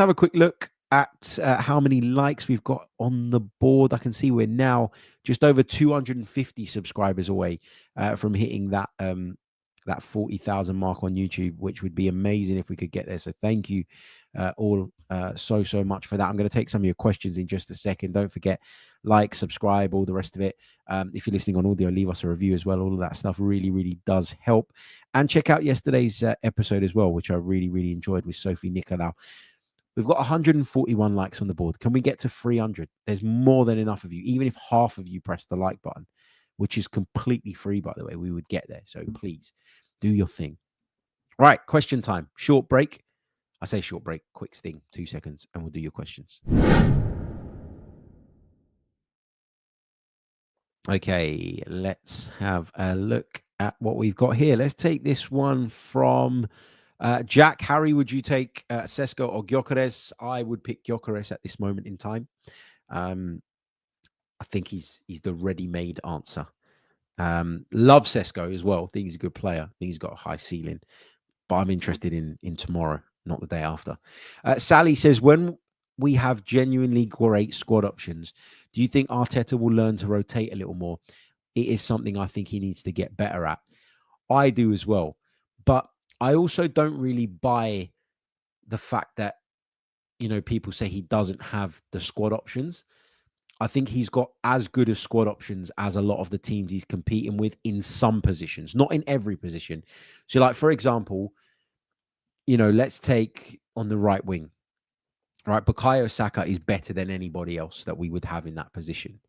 a quick look at how many likes we've got on the board. I can see we're now just over 250 subscribers away from hitting that 40,000 mark on YouTube, which would be amazing if we could get there. So thank you all so much for that. I'm going to take some of your questions in just a second. Don't forget, like, subscribe, all the rest of it. If you're listening on audio, leave us a review as well. All of that stuff really, really does help. And check out yesterday's episode as well, which I really, really enjoyed with Sophie Nicolau. We've got 141 likes on the board. Can we get to 300? There's more than enough of you. Even if half of you press the like button, which is completely free, by the way, we would get there. So please do your thing. Right, question time. Short break. I say short break, quick sting, 2 seconds, and we'll do your questions. Okay, let's have a look at what we've got here. Let's take this one from Jack. Harry, would you take Sesko or Gyökeres? I would pick Gyökeres at this moment in time. I think he's the ready-made answer. Love Sesko as well. Think he's a good player. Think he's got a high ceiling. But I'm interested in tomorrow, not the day after. Sally says, when we have genuinely great squad options, do you think Arteta will learn to rotate a little more? It is something I think he needs to get better at. I do as well. But I also don't really buy the fact that, you know, people say he doesn't have the squad options. I think he's got as good a squad options as a lot of the teams he's competing with in some positions, not in every position. So, like, for example, you know, let's take on the right wing, right? Bukayo Saka is better than anybody else that we would have in that position.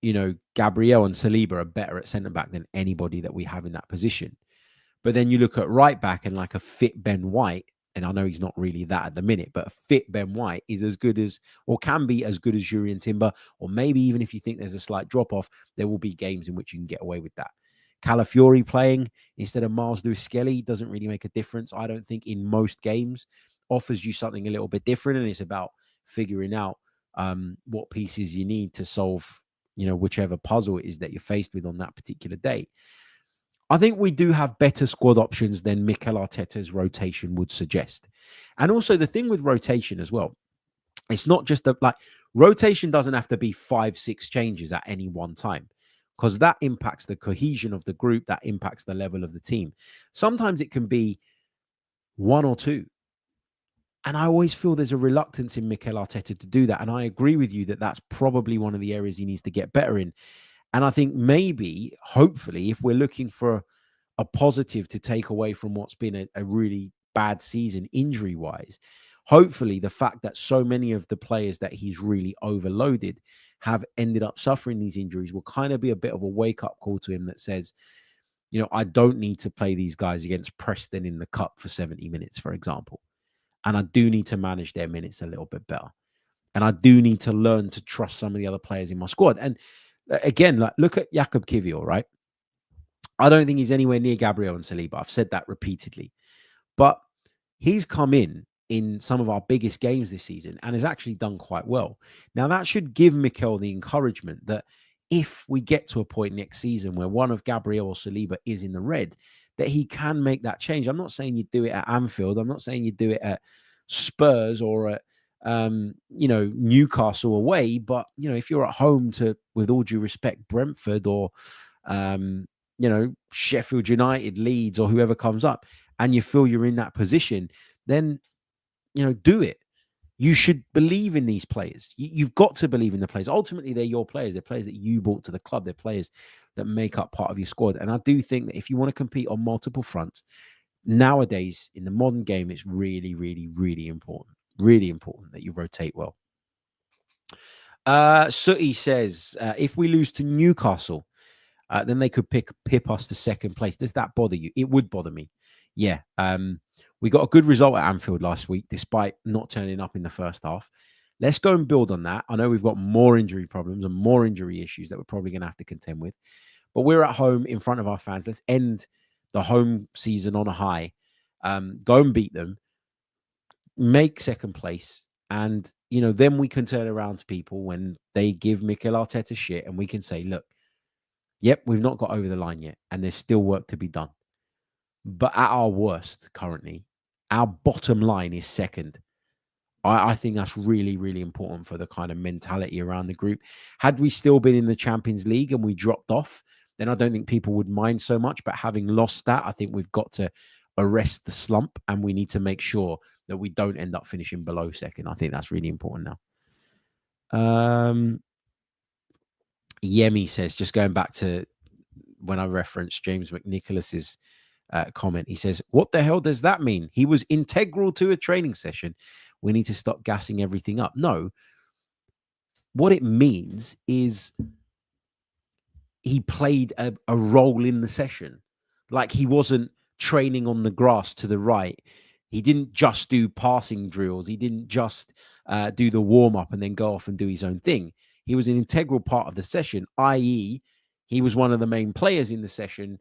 You know, Gabriel and Saliba are better at centre-back than anybody that we have in that position. But then you look at right-back and like a fit Ben White, and I know he's not really that at the minute, but a fit Ben White is as good as, or can be as good as Jurriën Timber, or maybe even if you think there's a slight drop-off, there will be games in which you can get away with that. Calafiori playing instead of Miles Lewis-Skelly doesn't really make a difference. I don't think in most games offers you something a little bit different, and it's about figuring out what pieces you need to solve, you know, whichever puzzle it is that you're faced with on that particular day. I think we do have better squad options than Mikel Arteta's rotation would suggest. And also the thing with rotation as well, it's not just like rotation doesn't have to be 5-6 changes at any one time. because that impacts the cohesion of the group, that impacts the level of the team. Sometimes it can be one or two. And I always feel there's a reluctance in Mikel Arteta to do that. And I agree with you that that's probably one of the areas he needs to get better in. And I think maybe, hopefully, if we're looking for a positive to take away from what's been a really bad season injury-wise, hopefully the fact that so many of the players that he's really overloaded have ended up suffering these injuries will kind of be a bit of a wake-up call to him that says, I don't need to play these guys against Preston in the cup for 70 minutes, for example. And I do need to manage their minutes a little bit better. And I do need to learn to trust some of the other players in my squad. And again, like, look at Jakub Kiwior, right? I don't think he's anywhere near Gabriel and Saliba. I've said that repeatedly. But he's come in some of our biggest games this season and has actually done quite well. Now, that should give Mikel the encouragement that if we get to a point next season where one of Gabriel or Saliba is in the red, that he can make that change. I'm not saying you do it at Anfield. I'm not saying you do it at Spurs or at Newcastle away. But, if you're at home to, with all due respect, Brentford or, Sheffield United, Leeds, or whoever comes up, and you feel you're in that position, then, do it. You should believe in these players. You've got to believe in the players. Ultimately, they're your players. They're players that you brought to the club. They're players that make up part of your squad. And I do think that if you want to compete on multiple fronts, nowadays, in the modern game, it's really, really, really important. Really important that you rotate well. Sooty says, if we lose to Newcastle, then they could pip us to second place. Does that bother you? It would bother me. Yeah. We got a good result at Anfield last week, despite not turning up in the first half. Let's go and build on that. I know we've got more injury problems and more injury issues that we're probably going to have to contend with. But we're at home in front of our fans. Let's end the home season on a high. Go and beat them. Make second place. And, then we can turn around to people when they give Mikel Arteta shit and we can say, look, yep, we've not got over the line yet. And there's still work to be done. But at our worst currently, our bottom line is second. I think that's really, really important for the kind of mentality around the group. Had we still been in the Champions League and we dropped off, then I don't think people would mind so much. But having lost that, I think we've got to arrest the slump and we need to make sure that we don't end up finishing below second. I think that's really important now. Yemi says, just going back to when I referenced James McNicholas's comment, he says, what the hell does that mean? He was integral to a training session. We need to stop gassing everything up. No, what it means is he played a role in the session. Like, he wasn't training on the grass to the right. He didn't just do passing drills. He didn't just do the warm-up and then go off and do his own thing. He was an integral part of the session, i.e., he was one of the main players in the session.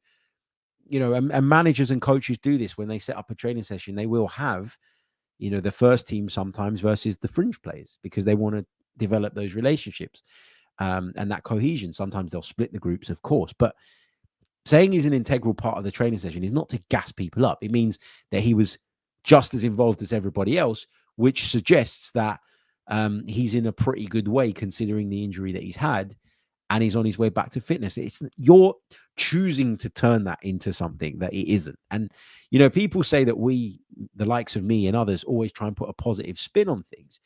And managers and coaches do this when they set up a training session. They will have, the first team sometimes versus the fringe players because they want to develop those relationships and that cohesion. Sometimes they'll split the groups, of course. But saying he's an integral part of the training session is not to gas people up. It means that he was just as involved as everybody else, which suggests that he's in a pretty good way considering the injury that he's had. And he's on his way back to fitness. You're choosing to turn that into something that it isn't. And, people say that we, the likes of me and others, always try and put a positive spin on things.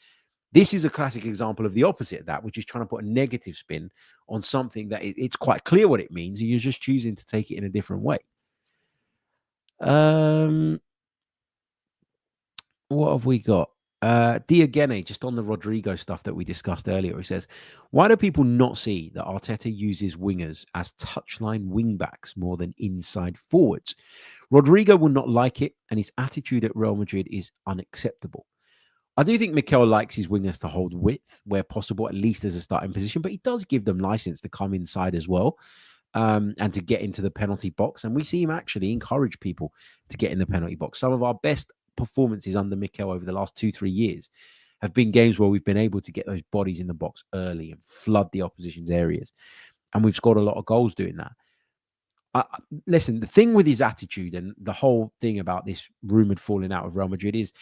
This is a classic example of the opposite of that, which is trying to put a negative spin on something that it's quite clear what it means. And you're just choosing to take it in a different way. What have we got? Diogene, just on the Rodrygo stuff that we discussed earlier, he says, why do people not see that Arteta uses wingers as touchline wingbacks more than inside forwards? Rodrygo will not like it, and his attitude at Real Madrid is unacceptable. I do think Mikel likes his wingers to hold width where possible, at least as a starting position, but he does give them license to come inside as well and to get into the penalty box. And we see him actually encourage people to get in the penalty box. Some of our best performances under Mikel over the last 2-3 years have been games where we've been able to get those bodies in the box early and flood the opposition's areas. And we've scored a lot of goals doing that. Listen, the thing with his attitude and the whole thing about this rumored falling out of Real Madrid is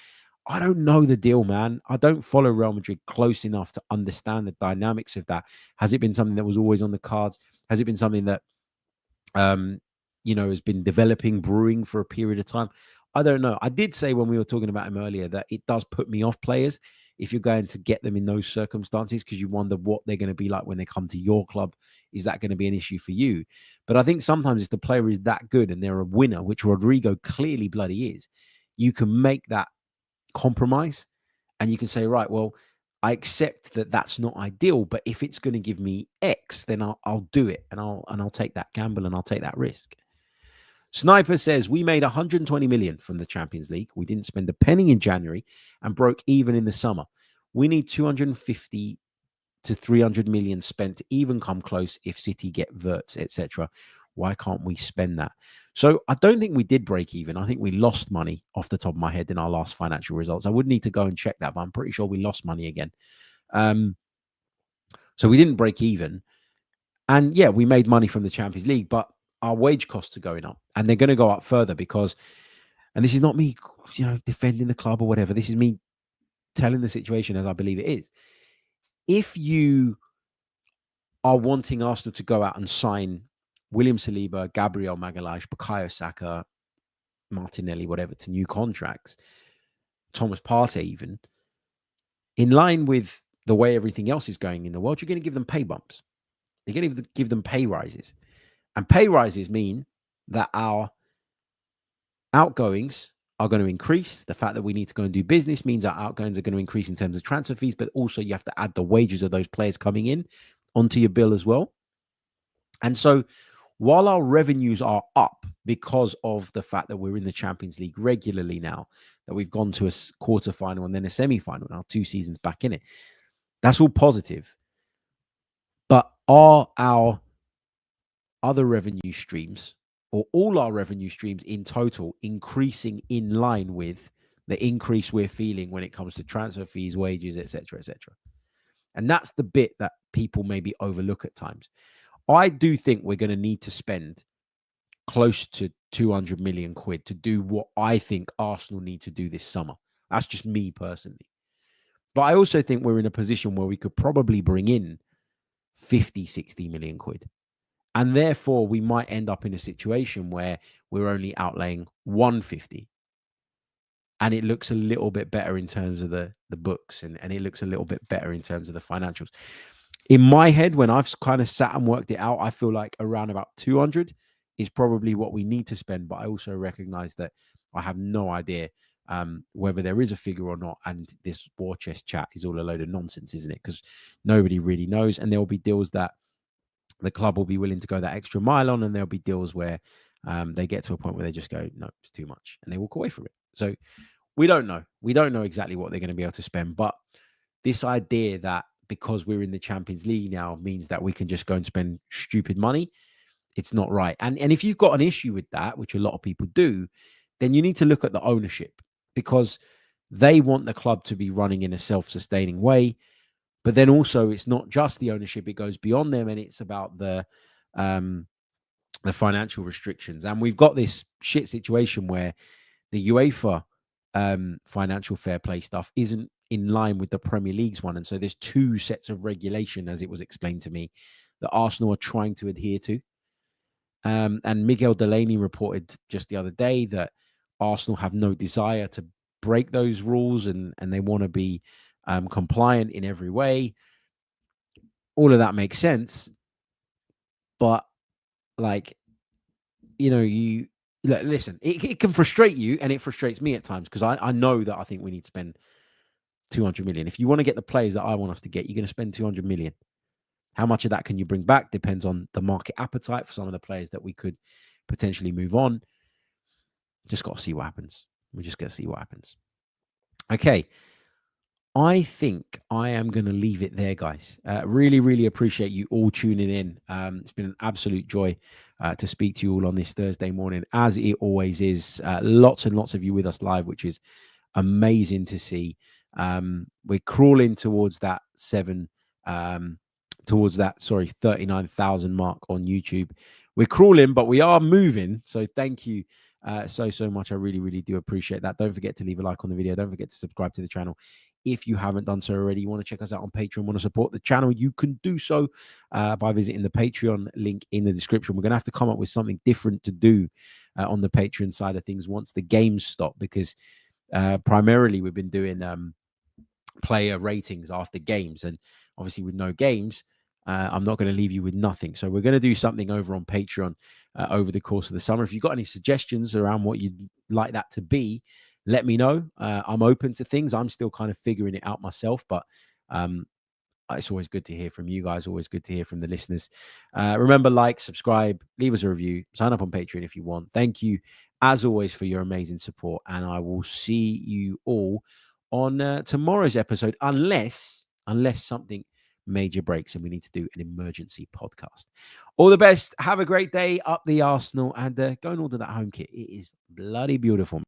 I don't know the deal, man. I don't follow Real Madrid close enough to understand the dynamics of that. Has it been something that was always on the cards? Has it been something that, has been developing, brewing for a period of time? I don't know. I did say when we were talking about him earlier that it does put me off players if you're going to get them in those circumstances, because you wonder what they're going to be like when they come to your club. Is that going to be an issue for you? But I think sometimes if the player is that good and they're a winner, which Rodrygo clearly bloody is, you can make that compromise and you can say, right, well, I accept that that's not ideal, but if it's going to give me X, then I'll do it, and I'll take that gamble and I'll take that risk. Sniper says we made 120 million from the Champions League. We didn't spend a penny in January and broke even in the summer. We need 250 to 300 million spent to even come close if City get Verts, etc. Why can't we spend that? So I don't think we did break even. I think we lost money off the top of my head in our last financial results. I would need to go and check that, but I'm pretty sure we lost money again. So we didn't break even. And yeah, we made money from the Champions League, but our wage costs are going up, and they're going to go up further because, and this is not me, defending the club or whatever. This is me telling the situation as I believe it is. If you are wanting Arsenal to go out and sign William Saliba, Gabriel Magalhaes, Bukayo Saka, Martinelli, whatever, to new contracts, Thomas Partey even, in line with the way everything else is going in the world, you're going to give them pay bumps. You're going to give them pay rises. And pay rises mean that our outgoings are going to increase. The fact that we need to go and do business means our outgoings are going to increase in terms of transfer fees, but also you have to add the wages of those players coming in onto your bill as well. And so while our revenues are up because of the fact that we're in the Champions League regularly now, that we've gone to a quarterfinal and then a semi-final now, 2 seasons back in it, that's all positive. But are our other revenue streams, or all our revenue streams in total, increasing in line with the increase we're feeling when it comes to transfer fees, wages, etc., etc.? And that's the bit that people maybe overlook at times. I do think we're going to need to spend close to 200 million quid to do what I think Arsenal need to do this summer. That's just me personally. But I also think we're in a position where we could probably bring in 50, 60 million quid. And therefore, we might end up in a situation where we're only outlaying 150. And it looks a little bit better in terms of the books, and it looks a little bit better in terms of the financials. In my head, when I've kind of sat and worked it out, I feel like around about 200 is probably what we need to spend. But I also recognize that I have no idea whether there is a figure or not. And this war chest chat is all a load of nonsense, isn't it? Because nobody really knows. And there will be deals that the club will be willing to go that extra mile on, and there'll be deals where they get to a point where they just go, no, it's too much, and they walk away from it. So we don't know. We don't know exactly what they're going to be able to spend. But this idea that because we're in the Champions League now means that we can just go and spend stupid money, it's not right. And if you've got an issue with that, which a lot of people do, then you need to look at the ownership, because they want the club to be running in a self-sustaining way. But then also, it's not just the ownership; it goes beyond them, and it's about the financial restrictions. And we've got this shit situation where the UEFA financial fair play stuff isn't in line with the Premier League's one, and so there's 2 sets of regulation, as it was explained to me, that Arsenal are trying to adhere to. And Miguel Delaney reported just the other day that Arsenal have no desire to break those rules, and they want to be compliant in every way. All of that makes sense, but you listen, it can frustrate you, and it frustrates me at times, because I know that I think we need to spend 200 million. If you want to get the players that I want us to get, you're going to spend 200 million. How much of that can you bring back depends on the market appetite for some of the players that we could potentially move on. Just got to see what happens. We just got to see what happens. Okay. I think I am going to leave it there, guys. Really, really appreciate you all tuning in. It's been an absolute joy to speak to you all on this Thursday morning, as it always is. Lots and lots of you with us live, which is amazing to see. We're crawling towards that 39,000 mark on YouTube. We're crawling, but we are moving. So thank you so much. I really do appreciate that. Don't forget to leave a like on the video. Don't forget to subscribe to the channel if you haven't done so already. You want to check us out on Patreon, want to support the channel, you can do so by visiting the Patreon link in the description. We're going to have to come up with something different to do on the Patreon side of things once the games stop, because primarily we've been doing player ratings after games, and obviously with no games, I'm not going to leave you with nothing. So we're going to do something over on Patreon over the course of the summer. If you've got any suggestions around what you'd like that to be, let me know. I'm open to things. I'm still kind of figuring it out myself, but it's always good to hear from you guys. Always good to hear from the listeners. Remember, like, subscribe, leave us a review, sign up on Patreon if you want. Thank you, as always, for your amazing support. And I will see you all on tomorrow's episode, unless something major breaks and we need to do an emergency podcast. All the best. Have a great day. Up the Arsenal, and go and order that home kit. It is bloody beautiful.